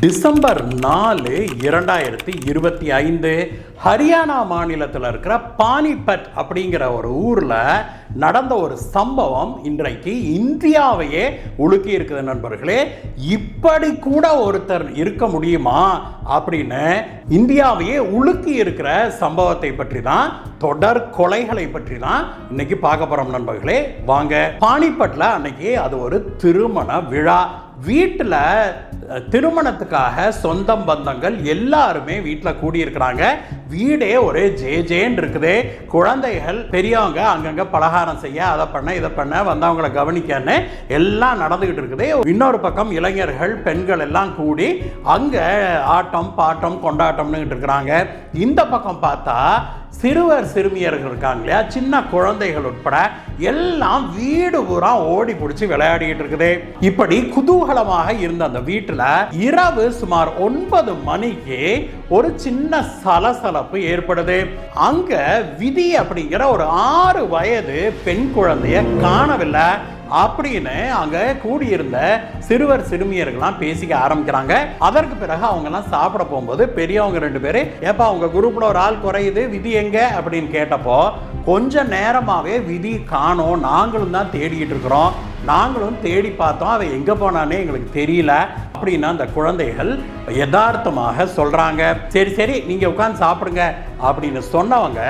December 4, 2025 Haryana மாநிலத்தில் இருக்கிற பானிபட் அப்படிங்கிற ஒரு ஊரில் நடந்த ஒரு சம்பவம் இன்றைக்கு இந்தியாவையே உலுக்கி இருக்குது நண்பர்களே. இப்படி கூட ஒருத்தர் இருக்க முடியுமா அப்படின்னு இந்தியாவையே உலுக்கி இருக்கிற சம்பவத்தை பற்றி தான், தொடர் கொலைகளை பற்றி தான் இன்னைக்கு பார்க்க போறோம் நண்பர்களே. வாங்க. பானிபட்ல அன்னைக்கு அது ஒரு திருமண விழா. வீட்டில் திருமணத்துக்காக சொந்தம் பந்தங்கள் எல்லாருமே வீட்டில் கூடியிருக்கிறாங்க. வீடே ஒரு ஜேன்னு இருக்குது. குழந்தைகள் பெரியவங்க அங்கங்கே பலகாரம் செய்ய, அதை பண்ண இதை பண்ண, வந்தவங்களை கவனிக்கன்னு எல்லாம் நடந்துகிட்டு இருக்குது. இன்னொரு பக்கம் இளைஞர்கள் பெண்கள் எல்லாம் கூடி அங்கே ஆட்டம் பாட்டம் கொண்டாட்டம்னு இருக்கிறாங்க. இந்த பக்கம் பார்த்தா சிறுவர் சிறுமியர்கள் இருக்காங்க இல்லையா, சின்ன குழந்தைகள் உட்பட எல்லாம் வீடு பூரா ஓடி பிடிச்சி விளையாடிட்டு இருக்குது. இப்படி குதூகலமாக இருந்த அந்த வீட்டில் இரவு சுமார் 9 மணிக்கு ஒரு சின்ன சலசலப்பு ஏற்படுது. அங்க விதி அப்படிங்கிற ஒரு 6 வயது பெண் குழந்தைய காணவில்லை அப்படின்னு அங்க கூடியிருந்த சிறுவர் சிறுமியர்கள்லாம் பேசிக்க ஆரம்பிக்கிறாங்க. அதற்கு பிறகு அவங்க எல்லாம் சாப்பிட போகும்போது பெரியவங்க 2 பேரு, ஏப்பா உங்க குரூப்ல ஒரு ஆள் குறையுது, விதி எங்க அப்படின்னு கேட்டப்போ, கொஞ்ச நேரமாவே விதி காணோம், நாங்களும் தான் தேடிட்டு இருக்கிறோம், நாங்களும் தேடி பார்த்தோம், அவ எங்க போனானே எங்களுக்கு தெரியல அப்படின்னா அந்த குழந்தைகள் யதார்த்தமாக சொல்றாங்க. சரி சரி நீங்க உட்கார்ந்து சாப்பிடுங்க அப்படின்னு சொன்னவங்க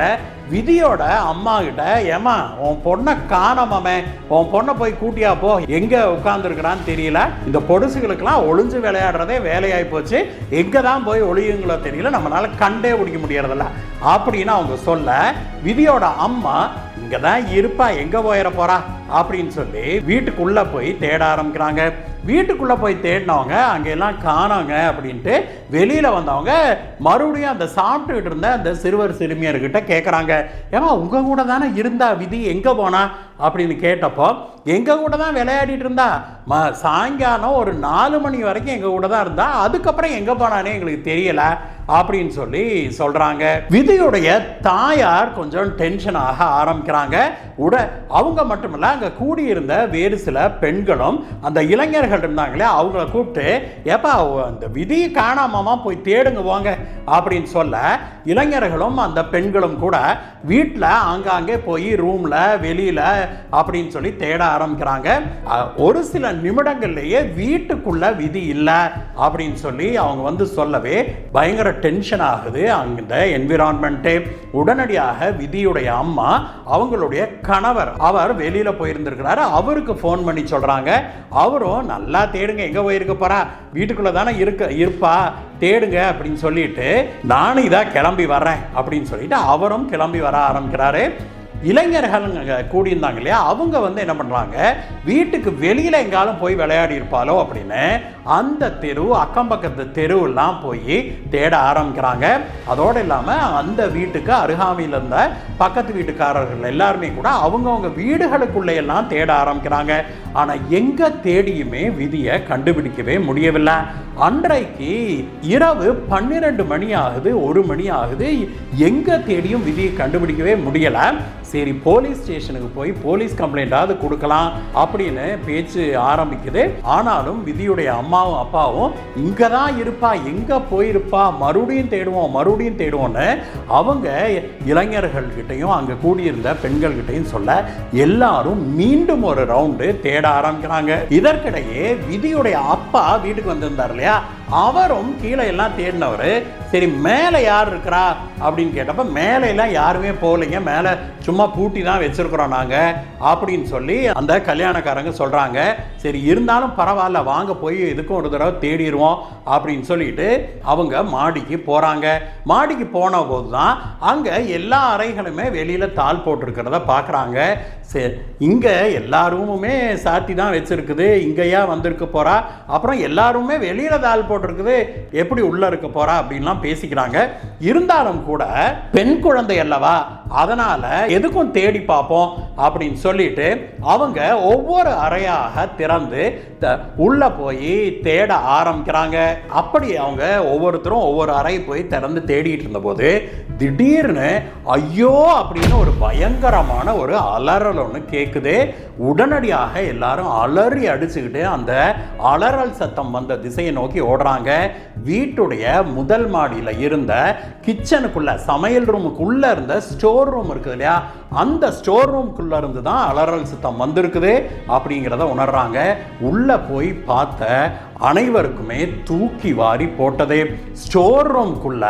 விதியோட அம்மா கிட்ட, ஏமா உன் பொண்ணை காணாமே, உன் பொண்ணை போய் கூட்டியா போ, எங்க உட்கார்ந்துருக்கிறான்னு தெரியல, இந்த பொடுசுகளுக்கெல்லாம் ஒளிஞ்சு விளையாடுறதே வேலையாகி போச்சு, எங்க தான் போய் ஒளியுங்களோ தெரியல, நம்மளால கண்டே பிடிக்க முடியறதில்ல அப்படின்னு அவங்க சொல்ல, விதியோட அம்மா இங்க தான் இருப்பா, எங்க போயிட போறா அப்படின்னு சொல்லி வீட்டுக்குள்ள போய் தேட ஆரம்பிக்கிறாங்க. வீட்டுக்குள்ள போய் தேடினவங்க அங்க எல்லாம் காணாங்க அப்படின்ட்டு வெளியில வந்தவங்க மறுபடியும் அந்த சாப்பிட்டுக்கிட்டு இருந்த அந்த சிறுவர் சிறுமியர்கிட்ட கேட்குறாங்க, ஏமா உங்க கூட தானே இருந்தா விதி, எங்க போனா அப்படின்னு கேட்டப்போ, எங்க கூட தான் விளையாடிட்டு இருந்தா, சாயங்காலம் ஒரு 4 மணி வரைக்கும் எங்க கூட தான் இருந்தா, அதுக்கப்புறம் எங்க போனானே எங்களுக்கு தெரியல அப்படின்னு சொல்லி சொல்றாங்க. விதியுடைய தாயார் கொஞ்சம் டென்ஷன் ஆக ஆரம்பிக்கிறாங்க. அவங்க மட்டுமல்ல, அங்க கூடியிருந்த வேறு சில பெண்களும் அந்த இளைஞர்கள் இருந்தாங்களே அவங்கள கூப்பிட்டு, ஏப்பா அந்த விதியை காணாமமா போய் தேடுங்க வாங்க அப்படின்னு சொல்ல, இளைஞர்களும் அந்த பெண்களும் கூட வீட்டில் ஆங்காங்கே போய் ரூம்ல வெளியில அப்படின்னு சொல்லி தேட ஆரம்பிக்கிறாங்க. ஒரு சில நிமிடங்கள்லேயே வீட்டுக்குள்ள விதி இல்லை அப்படின்னு சொல்லி அவங்க வந்து சொல்லவே பயங்கர டென்ஷன் ஆகுது அந்த என்விரான்மெண்ட்டே. உடனடியாக விதியுடைய அம்மா அவங்களுடைய கணவர், அவர் வெளியில போயிருந்திருக்கிறாரு, அவருக்கு ஃபோன் பண்ணி சொல்றாங்க. அவரும் நல்லா தேடுங்க, எங்க போயிருக்க போறா, வீட்டுக்குள்ள தானே இருப்பா, தேடுங்க அப்படின்னு சொல்லிட்டு, நானும் இதான் கிளம்பி வர்றேன் அப்படின்னு சொல்லிட்டு அவரும் கிளம்பி வர ஆரம்பிக்கிறாரு. இளைஞர்கள் கூடியிருந்தாங்க இல்லையா, அவங்க வந்து என்ன பண்ணுறாங்க, வீட்டுக்கு வெளியில் எங்காலும் போய் விளையாடி இருப்பாலோ அப்படின்னு அந்த தெரு அக்கம் பக்கத்து தெருவெல்லாம் போய் தேட ஆரம்பிக்கிறாங்க. அதோடு இல்லாமல் அந்த வீட்டுக்கு அருகாமையில் இருந்த பக்கத்து வீட்டுக்காரர்கள் எல்லாருமே கூட அவங்கவுங்க வீடுகளுக்குள்ளே எல்லாம் தேட ஆரம்பிக்கிறாங்க. ஆனால் எங்கே தேடியுமே விதியை கண்டுபிடிக்கவே முடியவில்லை. அன்றைக்கு இரவு 12 மணி ஆகுது, 1 மணி ஆகுது, எங்கே தேடியும் விதியை கண்டுபிடிக்கவே முடியலை. சரி போலீஸ் ஸ்டேஷனுக்கு போய் போலீஸ் கம்ப்ளைண்டாவது கொடுக்கலாம் அப்படின்னு பேச்சு ஆரம்பிக்குது. ஆனாலும் விதியுடைய அம்மாவும் அப்பாவும் இங்கே தான் இருப்பா, எங்கே போயிருப்பா, மறுபடியும் தேடுவோம்னு அவங்க இளைஞர்கள்கிட்டையும் அங்கே கூடியிருந்த பெண்கள்கிட்டையும் சொல்ல, எல்லாரும் மீண்டும் ஒரு ரவுண்டு தேட ஆரம்பிக்கிறாங்க. இதற்கிடையே விதியுடைய அப்பா வீட்டுக்கு வந்திருந்தார் இல்லையா, அவரும் கீழே எல்லாம் தேடினவர். சரி மேலே யார் இருக்கிறா அப்படின்னு கேட்டப்ப, மேலே எல்லாம் யாருமே போகலைங்க, மேலே சும்மா பூட்டி தான் வச்சிருக்கிறோம் நாங்கள் அப்படின்னு சொல்லி அந்த கல்யாணக்காரங்க சொல்கிறாங்க. சரி இருந்தாலும் பரவாயில்ல, வாங்க போய் இதுக்கும் ஒரு தடவை தேடிடுவோம் அப்படின்னு சொல்லிட்டு அவங்க மாடிக்கு போகிறாங்க. மாடிக்கு போன போது தான் அங்கே எல்லா அறைகளுமே வெளியில் தாள் போட்டிருக்கிறத பார்க்குறாங்க. இங்கே எல்லா ரூமுமே சாத்தி தான் வச்சுருக்குது, இங்கேயா வந்திருக்க போகிறா, அப்புறம் எல்லா ரூமுமே வெளியில் தாள் போட்டிருக்குது, எப்படி உள்ளே இருக்க போகிறா அப்படின்லாம் பேசிக்கிறாங்க. இருந்தாலும் கூட பெண் குழந்தை அல்லவா, அதனால் எதுக்கும் தேடி பார்ப்போம் அப்படின்னு சொல்லிட்டு அவங்க ஒவ்வொரு அறையாக திறந்து உள்ளே போய் தேட ஆரம்பிக்கிறாங்க. அப்படி அவங்க ஒவ்வொருத்தரும் ஒவ்வொரு அறை போய் திறந்து தேடிட்டு இருந்தபோது திடீர்னு ஐயோ அப்படின்னு ஒரு பயங்கரமான ஒரு அலறல் ஒன்று கேட்குது. உடனடியாக எல்லாரும் அலறி அடிச்சுக்கிட்டு அந்த அலறல் சத்தம் வந்த திசையை நோக்கி ஓடுறாங்க. வீட்டுடைய முதல் மாடியில் இருந்த கிச்சனுக்குள்ள, சமையல் ரூமுக்குள்ள இருந்த ஸ்டோர் ரூம் இருக்குது இல்லையா, அந்த ஸ்டோர் ரூமுக்குள்ள இருந்து தான் அலறல் சத்தம் வந்திருக்குது அப்படிங்கிறத உணர்றாங்க. உள்ள போய் பார்த்த அனைவருக்குமே தூக்கி வாரி போட்டதே. ஸ்டோர் ரூம்குள்ள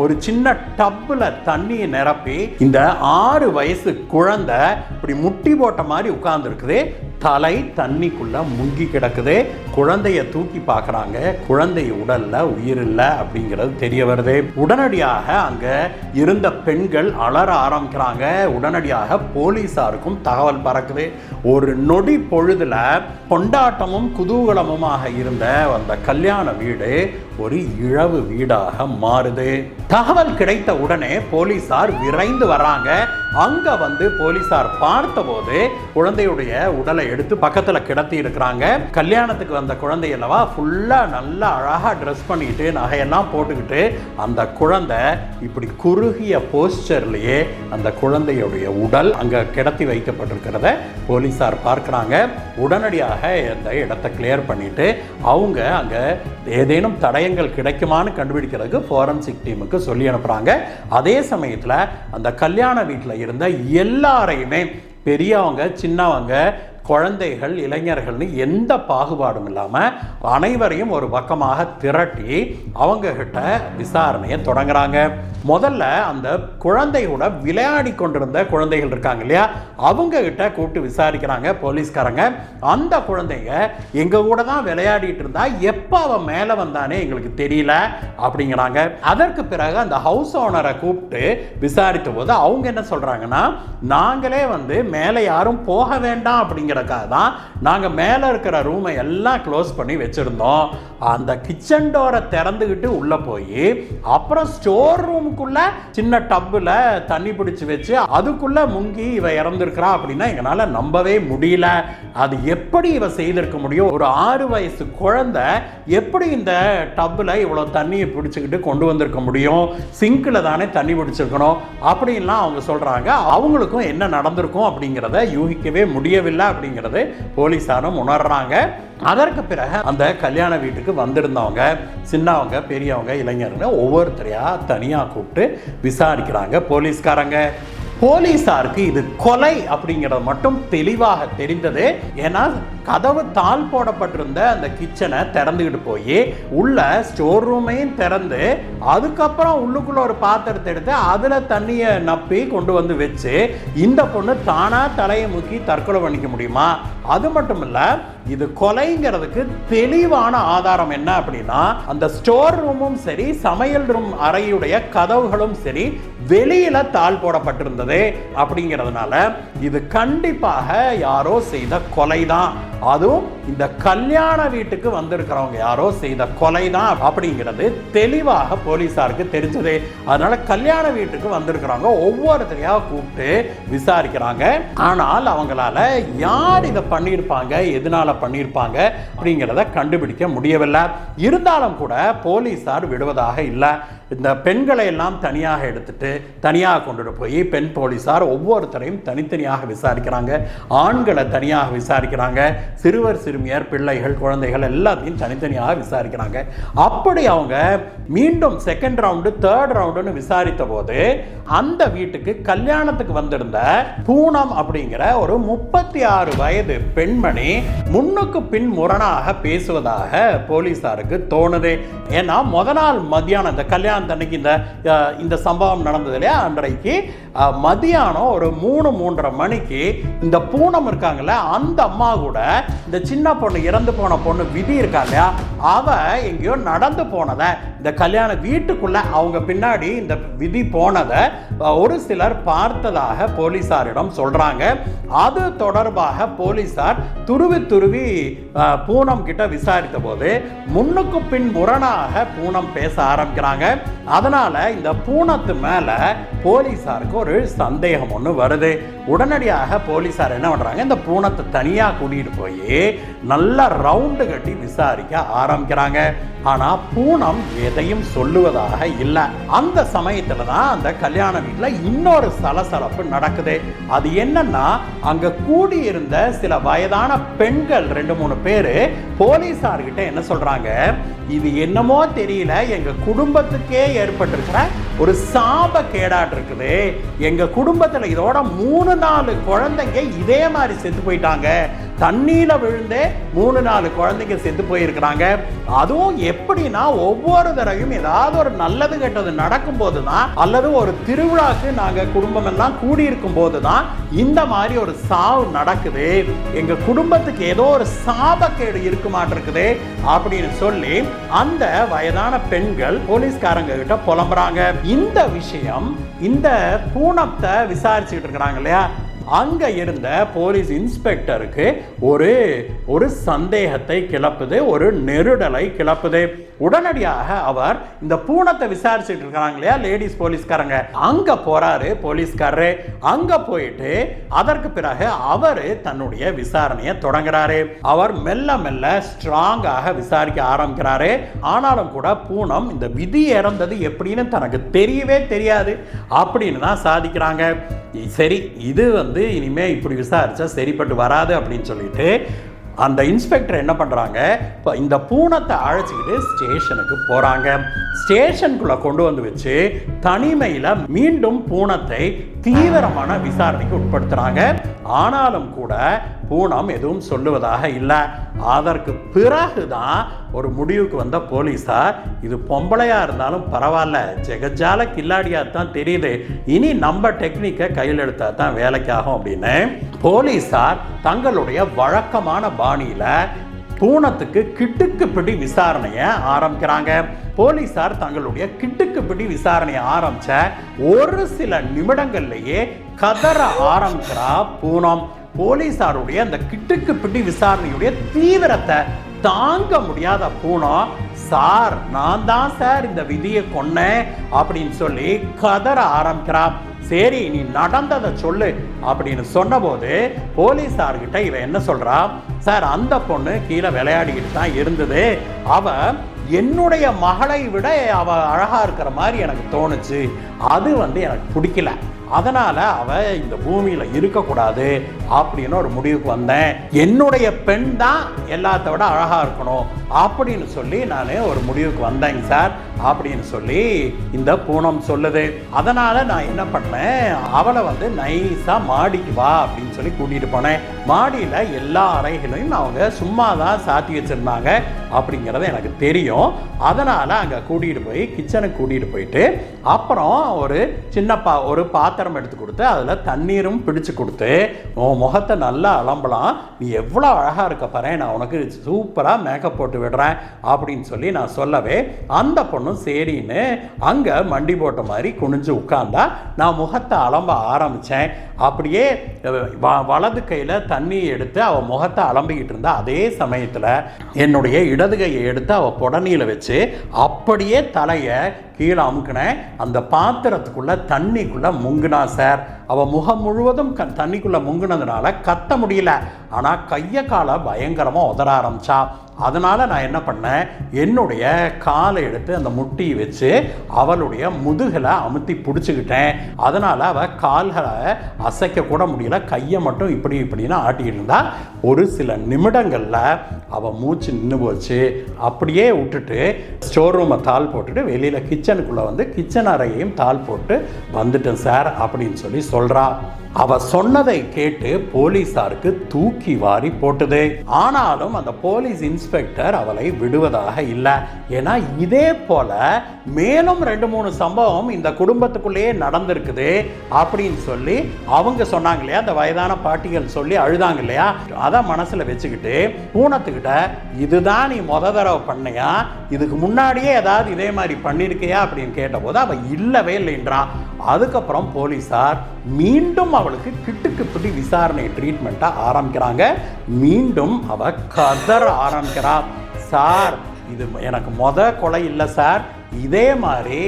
ஒரு சின்ன டப்புல தண்ணியை நிரப்பி இந்த 6 வயசு குழந்தை இப்படி முட்டி போட்ட மாதிரி உட்கார்ந்து இருக்குது. தலை தண்ணிக்குள்ள முங்கி கிடக்குது. குழந்தைய தூக்கி பார்க்குறாங்க. குழந்தை உடல்ல உயிர் இல்லை அப்படிங்கிறது தெரிய வருது. உடனடியாக அங்க இருந்த பெண்கள் அலற ஆரம்பிக்கிறாங்க. உடனடியாக போலீசாருக்கும் தகவல் பறக்குது. ஒரு நொடி பொழுதுல கொண்டாட்டமும் குதூகலமுமாக இருந்த அந்த கல்யாண வீடு ஒரு இழவு வீடாக மாறுது. தகவல் கிடைத்த உடனே போலீசார் விரைந்து வர்றாங்க. அங்க வந்து போலீசார் பார்த்தபோது குழந்தையுடைய உடலை எடுத்து பக்கத்துல கிடத்தி இருக்கிறாங்க. கல்யாணத்துக்கு வந்த குழந்தை அல்லவா, ஃபுல்லா நல்லா அழகா ட்ரெஸ் பண்ணிட்டு நகையெல்லாம் போட்டுக்கிட்டு அந்த குழந்தை இப்படி குறுகிய போஸ்டர்லயே அந்த குழந்தையுடைய உடல் அங்க கிடத்தி வைக்கப்பட்டிருக்கிறத போலீசார் பார்க்கிறாங்க. உடனடியாக அந்த இடத்தை கிளியர் பண்ணிட்டு அவங்க அங்க ஏதேனும் தடயங்கள் கிடைக்குமான்னு கண்டுபிடிக்கிறதுக்கு ஃபாரன்சிக் டீமுக்கு சொல்லி அனுப்புறாங்க. அதே சமயத்தில் அந்த கல்யாண வீட்டில் இருந்த எல்லாரையுமே, பெரியவங்க சின்னவங்க குழந்தைகள் இளைஞர்கள்னு எந்த பாகுபாடும் இல்லாமல் அனைவரையும் ஒரு பக்கமாக திரட்டி அவங்க கிட்ட விசாரணையை தொடங்குறாங்க. முதல்ல அந்த குழந்தையோட விளையாடி கொண்டிருந்த குழந்தைகள் இருக்காங்க இல்லையா, அவங்க கிட்ட கூப்பிட்டு விசாரிக்கிறாங்க போலீஸ்காரங்க. அந்த குழந்தைங்க எங்க கூட தான் விளையாடிட்டு இருந்தா, எப்போ அவன் மேலே வந்தானே எங்களுக்கு தெரியல அப்படிங்கிறாங்க. அதற்கு பிறகு அந்த ஹவுஸ் ஓனரை கூப்பிட்டு விசாரித்த போது அவங்க என்ன சொல்றாங்கன்னா, நாங்களே வந்து மேலே யாரும் போக வேண்டாம் அப்படிங்கிறதுக்காக தான் நாங்கள் மேலே இருக்கிற ரூமை எல்லாம் க்ளோஸ் பண்ணி வச்சிருந்தோம். அந்த கிச்சன் டோரை திறந்துக்கிட்டு உள்ள போய் அப்புறம் ஸ்டோர் ரூமுக்குள்ள சின்ன டப்புல தண்ணி பிடிச்சி வச்சு அதுக்குள்ள முங்கி இவ இறந்துருக்கிறா அப்படின்னா எங்களால நம்பவே முடியல. அது எப்படி இவ செய்திருக்க முடியும்? ஒரு 6 வயசு குழந்தை எப்படி இந்த டப்புல இவ்வளவு தண்ணியை பிடிச்சுக்கிட்டு கொண்டு வந்திருக்க முடியும்? சிங்கில் தானே தண்ணி பிடிச்சிருக்கணும் அப்படின்லாம் அவங்க சொல்றாங்க. அவங்களுக்கும் என்ன நடந்திருக்கும் அப்படிங்கிறத யூகிக்கவே முடியவில்லை அப்படிங்கிறது போலீசாரும் உணர்றாங்க. அதற்கு பிறகு அந்த கல்யாண வீட்டுக்கு வந்திருந்தவங்க, சின்னவங்க பெரியவங்க இளைஞர்னு ஒவ்வொருத்தரையா தனியாக கூப்பிட்டு விசாரிக்கிறாங்க போலீஸ்காரங்க. போலீசாருக்கு இது கொலை அப்படிங்கிறது மட்டும் தெளிவாக தெரிந்தது. ஏன்னா கதவு தாள் போடப்பட்டிருந்த அந்த கிச்சனை திறந்துக்கிட்டு போய் உள்ள ஸ்டோர் ரூமையும் திறந்து அதுக்கப்புறம் உள்ளுக்குள்ள ஒரு பாத்திரத்தை எடுத்து அதுல தண்ணியை நப்பி கொண்டு வந்து வச்சு இந்த பொண்ணு தானா தலையை முக்கி தற்கொலை பண்ணிக்க முடியுமா? அது மட்டும் இல்ல, இது கொலைங்கிறதுக்கு தெளிவான ஆதாரம் என்ன அப்படின்னா, அந்த ஸ்டோர் ரூமும் சரி சமையல் ரூம் அறையுடைய கதவுகளும் சரி வெளியில தாள் போடப்பட்டிருந்தது அப்படிங்கிறதுனால இது கண்டிப்பாக யாரோ செய்த கொலைதான். அதுவும் இந்த கல்யாண வீட்டுக்கு வந்திருக்கிறவங்க யாரோ செய்த கொலைதான் அப்படிங்கிறது தெளிவாக போலீசாருக்கு தெரிஞ்சது. அதனால கல்யாண வீட்டுக்கு வந்திருக்கிறவங்க ஒவ்வொருத்தரையா கூப்பிட்டு விசாரிக்கிறாங்க. ஆனால் அவங்களால யார் இதை பண்ணியிருப்பாங்க, எதனால பண்ணியிருப்பாங்க அப்படிங்கிறத கண்டுபிடிக்க முடியவில்லை. இருந்தாலும் கூட போலீசார் விடுவதாக இல்லை. இந்த பெண்களை எல்லாம் தனியாக எடுத்துட்டு தனியாக கொண்டுட்டு போய் பெண் போலீசார் ஒவ்வொருத்தரையும் தனித்தனியாக விசாரிக்கிறாங்க. ஆண்களை தனியாக விசாரிக்கிறாங்க. சிறுவர் சிறுமியர் பிள்ளைகள் குழந்தைகள் எல்லாத்தையும் தனித்தனியாக விசாரிக்கிறாங்க. அப்படி அவங்க மீண்டும் செகண்ட் ரவுண்டு தேர்ட் ரவுண்டுன்னு விசாரித்த போது அந்த வீட்டுக்கு கல்யாணத்துக்கு வந்திருந்த பூனம் அப்படிங்கிற ஒரு 36 வயது பெண்மணி முன்னுக்கு பின் முரணாக பேசுவதாக போலீசாருக்கு தோணுது. ஏன்னா முத நாள் மத்தியானம் இந்த கல்யாண கல்யாணத்தன்னைக்கு இந்த சம்பவம் நடந்தது இல்லையா, அன்றைக்கு மதியானம் ஒரு 3-3:30 மணிக்கு இந்த பூனம் இருக்காங்கல்ல, அந்த அம்மா கூட இந்த சின்ன பொண்ணு, இறந்து போன பொண்ணு விதி இருக்கா இல்லையா, அவ எங்கேயோ நடந்து போனதை, இந்த கல்யாண வீட்டுக்குள்ள அவங்க பின்னாடி இந்த விதி போனதை ஒரு சிலர் பார்த்ததாக போலீசாரிடம் சொல்றாங்க. அது தொடர்பாக போலீசார் துருவி பூனம் கிட்ட விசாரித்த போது முன்னுக்கு பின் முரணாக பூனம் பேச ஆரம்பிக்கிறாங்க. அதனால இந்த பூனத்து மேல போலீசாருக்கு ஒரு சந்தேகம் ஒன்று வருது. உடனடியாக போலீசார் என்ன பண்றாங்க, இந்த பூனத்தை தனியா கூட்டிட்டு போய் நல்ல ரவுண்டு கட்டி விசாரிக்க ஆரம்பிக்கிறாங்க. ஆனா பூனம் எதையும் சொல்லுவதாக இல்லை. அந்த சமயத்துல தான் அந்த கல்யாண வீட்டுல இன்னொரு சலசலப்பு நடக்குது. அது என்னன்னா, அங்க கூடியிருந்த சில வயதான பெண்கள் 2-3 பேரு போலீசார்கிட்ட என்ன சொல்றாங்க, இது என்னமோ தெரியல, எங்க குடும்பத்துக்கே ஏற்பட்டிருக்கிற ஒரு சாப கேடாட்டு இருக்குது. எங்க குடும்பத்துல இதோட 3-4 குழந்தைங்க இதே மாதிரி செத்து போயிட்டாங்க. தண்ணீர விழுந்தே 3-4 குழந்தைங்க செத்து போயிருக்கிறாங்க. அதுவும் எப்படின்னா, ஒவ்வொரு தடவையும் ஏதாவது ஒரு நல்லது கெட்டது நடக்கும் போதுதான், அல்லது ஒரு திருவிழாக்கு நாங்க குடும்பம் எல்லாம் கூடியிருக்கும் போதுதான் இந்த மாதிரி ஒரு சாவு நடக்குது. எங்க குடும்பத்துக்கு ஏதோ ஒரு சாபக்கேடு இருக்கு மாட்டிருக்குது அப்படின்னு சொல்லி அந்த வயதான பெண்கள் போலீஸ்காரங்க கிட்ட புலம்புறாங்க. இந்த விஷயம் இந்த பூனத்தை விசாரிச்சுட்டு இருக்கிறாங்க இல்லையா, அங்க இருந்த போலீஸ் இன்ஸ்பெக்டருக்கு ஒரு சந்தேகத்தை கிளப்புது, ஒரு நெருடலை கிளப்புது. உடனடியாக அவர் இந்த பூனத்தை விசாரிச்சுட்டு இருக்காங்க இல்லையா லேடிஸ் போலீஸ்காரங்க, அங்க போறாரு போலீஸ்காரரு. அங்க போயிட்டு அதற்கு பிறகு அவரு தன்னுடைய விசாரணையை தொடங்குறாரு. அவர் மெல்ல மெல்ல ஸ்ட்ராங்காக விசாரிக்க ஆரம்பிக்கிறாரு. ஆனாலும் கூட பூனம் இந்த விதி இறந்தது எப்படின்னு தனக்கு தெரியவே தெரியாது அப்படின்னு தான் சாதிக்கிறாங்க. சரி, இது இனிமே இப்படி விசாரிச்சா சரிப்பட்டு வராது அப்படின்னு சொல்லிட்டு அந்த இன்ஸ்பெக்டர் என்ன பண்றாங்க, இந்த பூனத்தை அழைச்சிக்கிட்டு ஸ்டேஷனுக்கு போறாங்க. ஸ்டேஷனுக்குள்ள கொண்டு வந்து வச்சு தனிமையில மீண்டும் பூனத்தை தீவிரமான விசாரணைக்கு உட்படுத்துறாங்க. ஆனாலும் கூட பூனம் எதுவும் சொல்லுவதாக இல்லை. அதற்கு பிறகுதான் ஒரு முடிவுக்கு வந்த போலீஸார், இது பொம்பளையா இருந்தாலும் பரவாயில்ல, ஜெகஜால கில்லாடியா தான் தெரியுது, இனி நம்ம டெக்னிக்கை கையில் எடுத்தா தான் வேலைக்காகும் அப்படின்னு போலீஸார் தங்களுடைய வழக்கமான பாணியில பூனத்துக்கு கிட்டுக்கு பிடி விசாரணையை ஆரம்பிக்கிறாங்க. போலீசார் தங்களுடைய கிட்டுக்கு பிடி விசாரணையை ஆரம்பிச்ச ஒரு சில நிமிடங்கள்லயே கதற ஆரம்பிக்கிறா பூனம். போலீசாருடைய அந்த கிட்டுக்கு பிடி விசாரணையுடைய தீவிரத்தை தாங்க முடியாத பூனம், சார் நான் தான் சார் இந்த விதியை கொன்னேன் அப்படின்னு சொல்லி கதற ஆரம்பிக்கிறா. சரி, நீ நடந்ததை சொல்லு அப்படின்னு சொன்ன போது போலீசார்கிட்ட இவ என்ன சொல்றா, சார் அந்த பொண்ணு கீழே விளையாடிக்கிட்டு தான் இருந்தது, அவ என்னுடைய மகளை விட அவ அழகா இருக்கிற மாதிரி எனக்கு தோணுச்சு, அது எனக்கு பிடிக்கல, அதனால அவ இந்த பூமியில இருக்கக்கூடாது அப்படின்னு ஒரு முடிவுக்கு வந்தேன், என்னுடைய பெண் தான் எல்லாத்த விட அழகா இருக்கணும் அப்படின்னு சொல்லி நான் ஒரு முடிவுக்கு வந்தேங்க சார் அப்படின்னு சொல்லி இந்த பூனம் சொல்லுது. அதனால நான் என்ன பண்ணேன், அவளை நைஸா மாடிக்கு வா அப்படின்னு சொல்லி கூட்டிட்டு போனேன். மாடியில எல்லா அறைகளையும் அவங்க சும்மா தான் சாத்தி வச்சிருந்தாங்க அப்படிங்கிறது எனக்கு தெரியும். அதனால அங்க கூட்டிட்டு போய் கிச்சனுக்கு கூட்டிட்டு போயிட்டு அப்புறம் ஒரு சின்ன ஒரு பாத்திரம் எடுத்து கொடுத்து அதுல தண்ணீரும் பிடிச்சு கொடுத்து, உன் முகத்தை நல்லா அலம்பலாம், நீ எவ்வளோ அழகா இருக்க பாரு, நான் உனக்கு சூப்பரா மேக்கப் போட்டு விடுறேன் அப்படின்னு சொல்லி நான் சொல்லவே அந்த பொண்ணும் சரின்னு அங்க மண்டி போட்ட மாதிரி குனிஞ்சு உட்கார்ந்தா. நான் முகத்தை அலம்ப ஆரம்பிச்சேன். அப்படியே வலது கையில தண்ணி எடுத்து அவ முகத்தை அலம்பிக்கிட்டு இருந்தா. அதே சமயத்துல என்னுடைய இடது கையை எடுத்து அவ புடனியில வச்சு அப்படியே தலைய கீழே அமுக்கினேன். அந்த பாத்திரத்துக்குள்ள தண்ணிக்குள்ள முங்குனா சார். அவ முகம் முழுவதும் தண்ணிக்குள்ள முங்குனதுனால கத்த முடியல, ஆனா கைய காலை பயங்கரமா உதற ஆரம்பிச்சா. அதனால நான் என்ன பண்ணேன், என்னுடைய காலை எடுத்து அந்த முட்டியை வச்சு அவளுடைய முதுகலை அமுத்தி பிடிச்சிக்கிட்டேன். அதனால அவ கால்களை அசைக்க கூட முடியல, கையை மட்டும் இப்படின்னு ஆட்டிக்கிட்டு இருந்தா. ஒரு சில நிமிடங்கள்ல அவ மூச்சு நின்று போச்சு. அப்படியே விட்டுட்டு ஸ்டோர் ரூமை தாள் போட்டுட்டு வெளியில கிச்சனுக்குள்ள கிச்சன் அறையையும் தாள் போட்டு வந்துட்டேன் சார் அப்படின்னு சொல்லி சொல்றா. அவ சொன்னதை கேட்டு போலீசாருக்கு தூக்கி வாரி போட்டது. ஆனாலும் அந்த போலீஸ் இன்ஸ்பெக்டர் அவளை விடுவதாக இல்லை. ஏன்னா இதே போல மேலும் 2-3 சம்பவம் இந்த குடும்பத்துக்குள்ளேயே நடந்திருக்குது அப்படின்னு சொல்லி அவங்க சொன்னாங்க இல்லையா, அந்த வயதான பாட்டிகள் சொல்லி அழுதாங்க இல்லையா, அதை மனசுல வச்சுக்கிட்டு பூனத்துக்கிட்ட இதுதான் நீ தடவை பண்ணியா, இதுக்கு முன்னாடியே ஏதாவது இதே மாதிரி பண்ணிருக்கியா அப்படின்னு கேட்டபோது அவ இல்லவே இல்லைன்றான். அதுக்கப்புறம் போலீசார் மீண்டும் அவளுக்கு கிட்டுக்கு பிடி விசாரணை ட்ரீட்மெண்ட்டை ஆரம்பிக்கிறாங்க. மீண்டும் அவ கதற ஆரம்பிக்கிறா, சார் இது எனக்கு கொலை இல்லை சார், இதே மாதிரி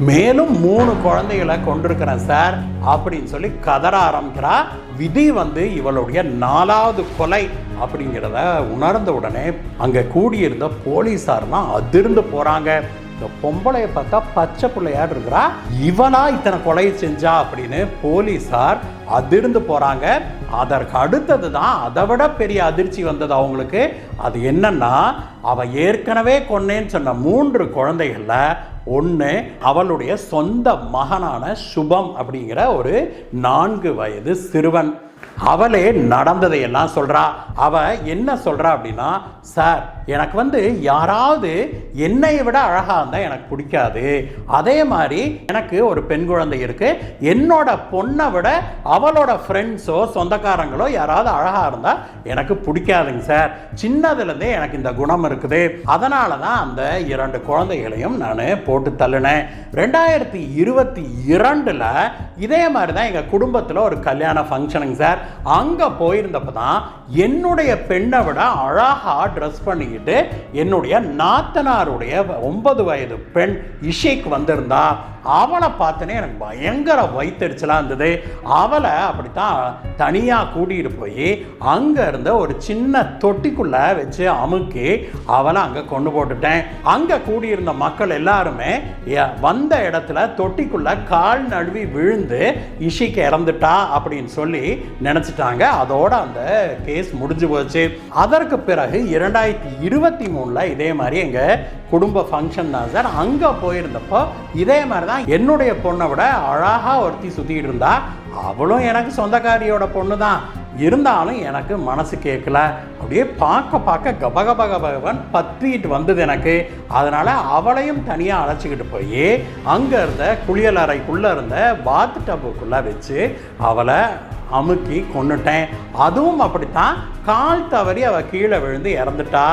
மேலும் 3 குழந்தைகளை கொண்டிருக்கிறேன் சார் அப்படின்னு சொல்லி கதற ஆரம்பிக்கிறா. விதி இவளுடைய 4வது கொலை அப்படிங்கிறத உணர்ந்த உடனே அங்க கூடியிருந்த போலீசார்லாம் அதிர்ந்து போறாங்க. இந்த பொம்பளைய பார்த்தா பச்சை பிள்ளையாடு இருக்கிறா, இவனா இத்தனை கொலை செஞ்சா அப்படின்னு போலீசார் அதிர்ந்து போறாங்க. அதற்கு அடுத்தது தான் அதை விட பெரிய அதிர்ச்சி வந்தது அவங்களுக்கு. அது என்னன்னா, அவ ஏற்கனவே கொன்னேன்னு சொன்ன 3 குழந்தைகள்ல ஒன்று அவளுடைய சொந்த மகனான சுபம் அப்படிங்கிற ஒரு 4 வயது சிறுவன். அவளே நடந்ததையெல்லாம் சொல்றா. அவ என்ன சொல்றா அப்படின்னா, சார் எனக்கு யாராவது என்னை விட அழகா இருந்தா எனக்கு பிடிக்காது, அதே மாதிரி எனக்கு ஒரு பெண் குழந்தை இருக்கு, என்னோட பொண்ணை விட அவளோட ஃப்ரெண்ட்ஸோ சொந்தக்காரங்களோ யாராவது அழகா இருந்தா எனக்கு பிடிக்காதுங்க சார், சின்னதுலேருந்தே எனக்கு இந்த குணம் இருக்குது, அதனால தான் அந்த 2 குழந்தைகளையும் நான் போட்டு தள்ளினேன். 2022 இதே மாதிரி தான் எங்கள் குடும்பத்தில் ஒரு கல்யாண ஃபங்க்ஷனுங்க சார். அங்கே போயிருந்தப்ப தான் என்னுடைய பெண்ணை விட அழகா ட்ரெஸ் பண்ணிக்கிட்டு என்னுடைய நாத்தனாருடைய 9 வயது பெண் இஷேக் வந்திருந்தா. அவளை பார்த்தனே எனக்கு பயங்கர வயிற்றெரிச்சலாக இருந்தது. அவளை அப்படித்தான் தனியாக கூட்டிகிட்டு போய் அங்கே இருந்த ஒரு சின்ன தொட்டிக்குள்ளே வச்சு அமுக்கி அவளை அங்கே கொண்டு போட்டுட்டேன். அங்கே கூடியிருந்த மக்கள் எல்லாருமே வந்த இடத்துல தொட்டிக்குள்ளே கால் நழுவி விழுந்து இஷிக்கு இறந்துட்டா அப்படின்னு சொல்லி நினச்சிட்டாங்க. அதோட அந்த கேஸ் முடிஞ்சு போச்சு. அதற்கு பிறகு 2023 இதே மாதிரி எங்கள் குடும்ப ஃபங்க்ஷன் தான் சார். அங்கே போயிருந்தப்போ இதே மாதிரி தான் என்னுடைய பொண்ணை விட அழகா ஒருத்தி சுற்றிக்கிட்டு இருந்தா. அவளும் எனக்கு சொந்தக்காரியோட பொண்ணு தான், இருந்தாலும் எனக்கு மனசு கேட்கல. அப்படியே பார்க்க கபகபகபகவன் பற்றிட்டு வந்தது எனக்கு. அதனால அவளையும் தனியாக அழைச்சிக்கிட்டு போய் அங்கே இருந்த குளியலறைக்குள்ளே இருந்த பாத் டப்புக்குள்ளே வச்சு அவளை அமுக்கி கொன்னுட்டேன். அதுவும் அப்படித்தான், கால் தவறி அவள் கீழே விழுந்து இறந்துட்டா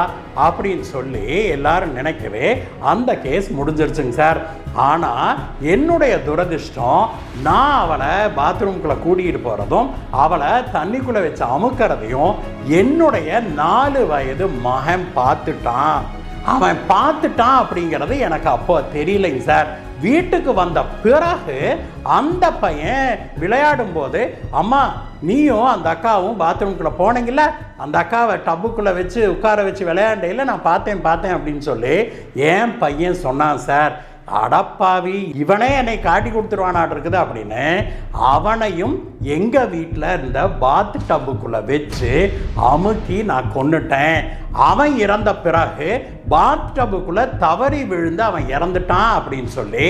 அப்படின்னு சொல்லி எல்லாரும் நினைக்கவே அந்த கேஸ் முடிஞ்சிருச்சுங்க சார். ஆனால் என்னுடைய துரதிர்ஷ்டம், நான் அவளை பாத்ரூம்குள்ளே கூட்டிகிட்டு போகிறதும் அவளை தண்ணிக்குள்ளே வச்சு அமுக்கிறதையும் என்னுடைய 4 வயது மகன் பார்த்துட்டான். அவன் பார்த்துட்டான் அப்படிங்கிறது எனக்கு அப்போ தெரியலைங்க சார். வீட்டுக்கு வந்த பிறகு அந்த பையன் விளையாடும் போது, அம்மா நீயும் அந்த அக்காவும் பாத்ரூம்குள்ளே போனீங்கல்ல, அந்த அக்காவை டப்புக்குள்ளே வச்சு உட்கார வச்சு விளையாண்டையில் நான் பார்த்தேன் அப்படின்னு சொல்லி என் பையன் சொன்னான் சார். அடப்பாவி, இவனே என்னை காட்டி கொடுத்துருவானாட்டு இருக்குது அப்படின்னு அவனையும் எங்கள் வீட்டில் இருந்த பாத் டப்புக்குள்ளே வச்சு அமுக்கி நான் கொன்னுட்டேன். அவன் இறந்த பிறகு பாத் டப்புக்குள்ளே தவறி விழுந்து அவன் இறந்துட்டான் அப்படின்னு சொல்லி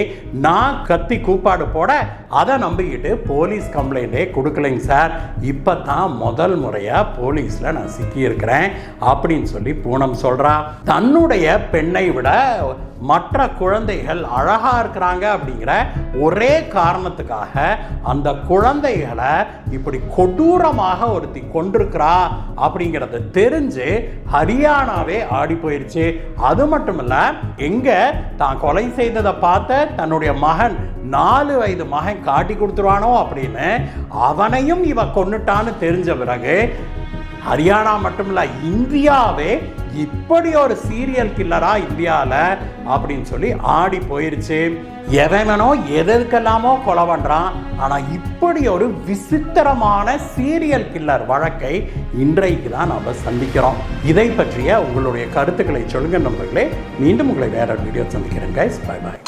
நான் கத்தி கூப்பாடு போட அதை நம்பிக்கிட்டு போலீஸ் கம்ப்ளைண்டே கொடுக்கலைங்க சார். இப்போ தான் முதல் முறையாக போலீஸில் நான் சிக்கியிருக்கிறேன் அப்படின்னு சொல்லி பூனம் சொல்கிறா. தன்னுடைய பெண்ணை விட மற்ற குழந்தைகள் அழகா இருக்கிறாங்க அப்படிங்கிற ஒரே காரணத்துக்காக அந்த குழந்தைகளை இப்படி கொடூரமாக ஒருத்தி கொண்டிருக்கிறா அப்படிங்கிறத தெரிஞ்சு ஹரியானாவே ஆடி போயிடுச்சு. அது மட்டும் இல்ல, எங்க தான் கொலை செய்ததை பார்த்த தன்னுடைய மகன் 4 வயது மகன் காட்டி கொடுத்துருவானோ அப்படின்னு அவனையும் இவ கொன்னுட்டான்னு தெரிஞ்ச பிறகு ஹரியானா மட்டுமில்ல, இந்தியாவே இப்படி ஒரு சீரியல் கில்லரா இந்தியாவில் அப்படின்னு சொல்லி ஆடி போயிருச்சு. எவனோ எதற்கெல்லாமோ கொலை பண்றான். ஆனால் இப்படி ஒரு விசித்திரமான சீரியல் கில்லர் வழக்கை இன்றைக்கு தான் நாம் சந்திக்கிறோம். இதை பற்றிய உங்களுடைய கருத்துக்களை சொல்லுங்க நண்பர்களே. மீண்டும் உங்களை வேற வீடியோ சந்திக்கிறேன் கைஸ். Bye bye.